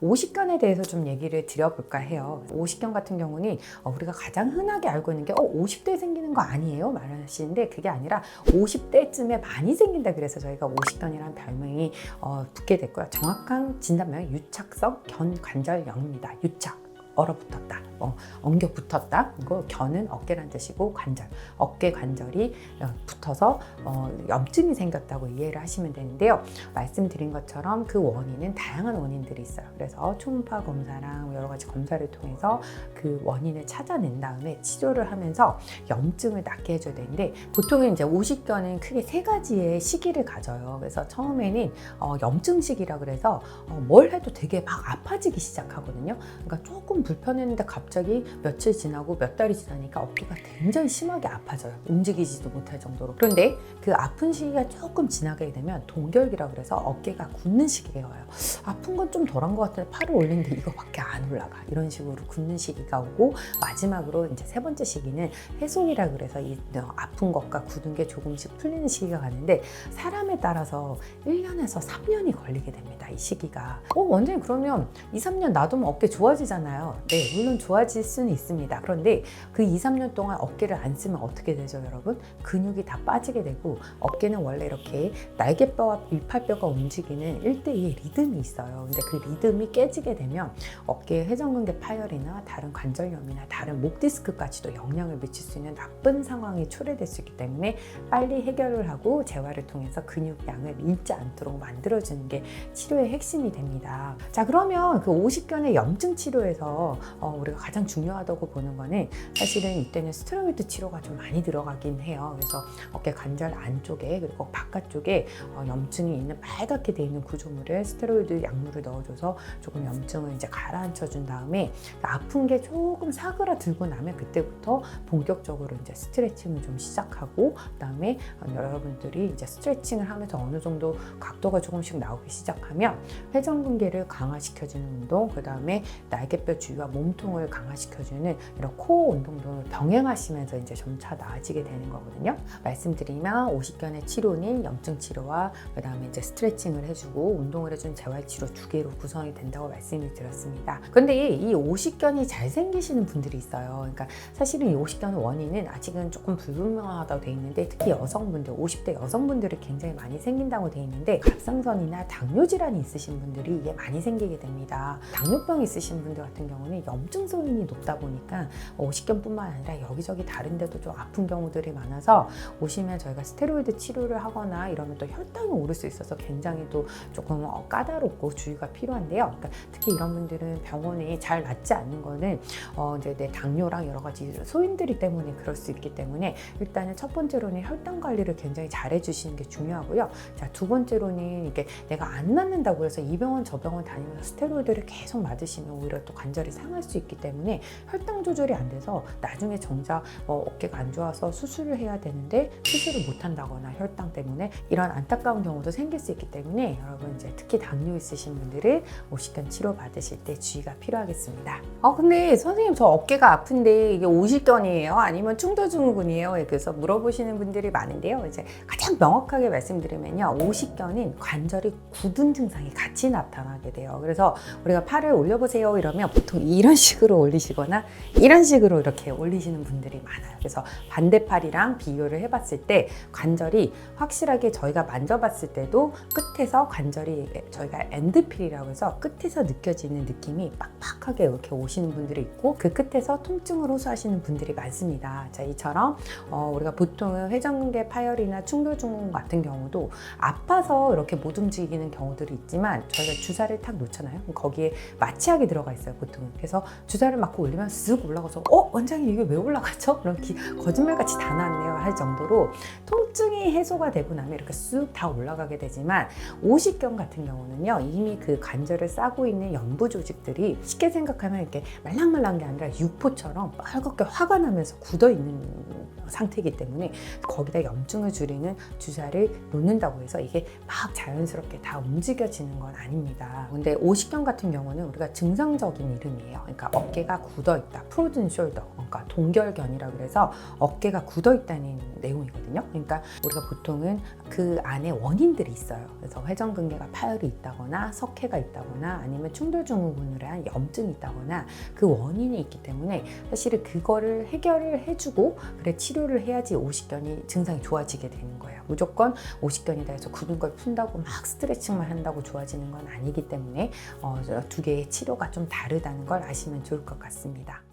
오십견에 대해서 좀 얘기를 드려볼까 해요. 오십견 같은 경우는 우리가 가장 흔하게 알고 있는 게 50대에 생기는 거 아니에요? 말하시는데 그게 아니라 50대쯤에 많이 생긴다 그래서 저희가 오십견이라는 별명이 붙게 됐고요. 정확한 진단명은 유착성 견관절염입니다. 유착. 얼어붙었다, 엉겨 붙었다. 그리고 견은 어깨란 뜻이고 관절, 어깨 관절이 붙어서 염증이 생겼다고 이해를 하시면 되는데요. 말씀드린 것처럼 그 원인은 다양한 원인들이 있어요. 그래서 초음파 검사랑 여러 가지 검사를 통해서 그 원인을 찾아낸 다음에 치료를 하면서 염증을 낫게 해줘야 되는데 보통은 이제 오십견은 크게 세 가지의 시기를 가져요. 그래서 처음에는 염증 시기라 그래서 뭘 해도 되게 막 아파지기 시작하거든요. 그러니까 조금 불편했는데 갑자기 며칠 지나고 몇 달이 지나니까 어깨가 굉장히 심하게 아파져요. 움직이지도 못할 정도로. 그런데 그 아픈 시기가 조금 지나게 되면 동결기라 그래서 어깨가 굳는 시기가 와요. 아픈 건 좀 덜한 것 같은데 팔을 올리는데 이거밖에 안 올라가. 이런 식으로 굳는 시기가 오고 마지막으로 이제 세 번째 시기는 해속이라 그래서 이 아픈 것과 굳은 게 조금씩 풀리는 시기가 가는데 사람에 따라서 1년에서 3년이 걸리게 됩니다. 이 시기가. 원장님 그러면 2, 3년 놔두면 어깨 좋아지잖아요. 네, 물론 좋아질 수는 있습니다. 그런데 그 2, 3년 동안 어깨를 안 쓰면 어떻게 되죠, 여러분? 근육이 다 빠지게 되고 어깨는 원래 이렇게 날개뼈와 밀팔뼈가 움직이는 1대2의 리듬이 있어요. 근데 그 리듬이 깨지게 되면 어깨에 회전근개 파열이나 다른 관절염이나 다른 목 디스크까지도 영향을 미칠 수 있는 나쁜 상황이 초래될 수 있기 때문에 빨리 해결을 하고 재활을 통해서 근육량을 잃지 않도록 만들어주는 게 치료의 핵심이 됩니다. 자, 그러면 그 오십견의 염증 치료에서 우리가 가장 중요하다고 보는 거는 사실은 이때는 스테로이드 치료가 좀 많이 들어가긴 해요. 그래서 어깨 관절 안쪽에 그리고 바깥쪽에 염증이 있는 빨갛게 돼 있는 구조물을 스테로이드 약물을 넣어줘서 조금 염증을 이제 가라앉혀 준 다음에 아픈 게 조금 사그라들고 나면 그때부터 본격적으로 이제 스트레칭을 좀 시작하고 그다음에 여러분들이 이제 스트레칭을 하면서 어느 정도 각도가 조금씩 나오기 시작하면 회전근개를 강화시켜주는 운동, 그다음에 날개뼈 주위와 몸통을 강화시켜주는 이런 코어 운동도 병행하시면서 이제 점차 나아지게 되는 거거든요. 말씀드리면 오십견의 치료는 염증 치료와 그다음에 이제 스트레칭을 해주고 운동을 해준 재활 치료 두 개로 구성이 된다고 말씀을 드렸습니다. 그런데 이 오십견이 잘 생기시는 분들이 있어요. 그러니까 사실은 이 오십견의 원인은 아직은 조금 불분명하다고 돼 있는데 특히 여성분들, 50대 여성분들이 굉장히 많이 생긴다고 돼 있는데 갑상선이나 당뇨 질환이 있으신 분들이 이게 많이 생기게 됩니다. 당뇨병 있으신 분들 같은 경우는 염증 소인이 높다 보니까 오십견뿐만 아니라 여기저기 다른 데도 좀 아픈 경우들이 많아서 오시면 저희가 스테로이드 치료를 하거나 이러면 또 혈당이 오를 수 있어서 굉장히 또 조금 까다롭고 주의가 필요한데요. 그러니까 특히 이런 분들은 병원에 잘 맞지 않는 거는 이제 내 당뇨랑 여러 가지 소인들이 때문에 그럴 수 있기 때문에 일단은 첫 번째로는 혈당 관리를 굉장히 잘 해주시는 게 중요하고요. 자, 두 번째로는 이게 내가 안 낫는다고 해서 이 병원 저 병원 다니면서 스테로이드를 계속 맞으시면 오히려 또 관절이 상할 수 있기 때문에 혈당 조절이 안 돼서 나중에 정작 어깨가 안 좋아서 수술을 해야 되는데 수술을 못 한다거나 혈당 때문에 이런 안타까운 경우도 생길 수 있기 때문에 여러분 이제 특히 당뇨 있으신 분들은 오십견 치료 받으실 때 주의가 필요하겠습니다. 근데 선생님 저 어깨가 아픈데 이게 오십견이에요? 아니면 충돌증후군이에요? 그래서 물어보시는 분들이 많은데요. 이제 가장 명확하게 말씀드리면요. 오십견은 관절이 굳은 증상이 같이 나타나게 돼요. 그래서 우리가 팔을 올려보세요 이러면 보통 이런 식으로 올리시거나 이런 식으로 이렇게 올리시는 분들이 많아요. 그래서 반대팔이랑 비교를 해봤을 때 관절이 확실하게 저희가 만져봤을 때도 끝에서 관절이 저희가 엔드필이라고 해서 끝에서 느껴지는 느낌이 빡빡하게 이렇게 오시는 분들이 있고 그 끝에서 통증을 호소하시는 분들이 많습니다. 자, 이처럼 우리가 보통은 회전근개 파열이나 충돌증후군 같은 경우도 아파서 이렇게 못 움직이는 경우들이 있지만 저희가 주사를 탁 놓잖아요. 거기에 마취약이 들어가 있어요, 보통은. 그래서 주사를 맞고 올리면 쓱 올라가서 원장님 이게 왜 올라가죠? 그런 거짓말같이 다 나왔네요 할 정도로 통증이 해소가 되고 나면 이렇게 쑥 다 올라가게 되지만 오십견 같은 경우는요 이미 그 관절을 싸고 있는 연부 조직들이 쉽게 생각하면 이렇게 말랑말랑한 게 아니라 육포처럼 빨갛게 화가 나면서 굳어 있는 상태이기 때문에 거기다 염증을 줄이는 주사를 놓는다고 해서 이게 막 자연스럽게 다 움직여지는 건 아닙니다. 근데 오십견 같은 경우는 우리가 증상적인 이름이에요. 그러니까 어깨가 굳어 있다, 프로즌 숄더, 그러니까 동결견이라고 해서 어깨가 굳어 있다는 내용이거든요. 그러니까 우리가 보통은 그 안에 원인들이 있어요. 그래서 회전근개가 파열이 있다거나 석회가 있다거나 아니면 충돌증후군으로 한 염증이 있다거나 그 원인이 있기 때문에 사실은 그거를 해결을 해주고 그래 치료를 해야지 오십견이 증상이 좋아지게 되는 거예요. 무조건 오십견이다 해서 굳은 걸 푼다고 막 스트레칭만 한다고 좋아지는 건 아니기 때문에 두 개의 치료가 좀 다르다는 걸 아시면 좋을 것 같습니다.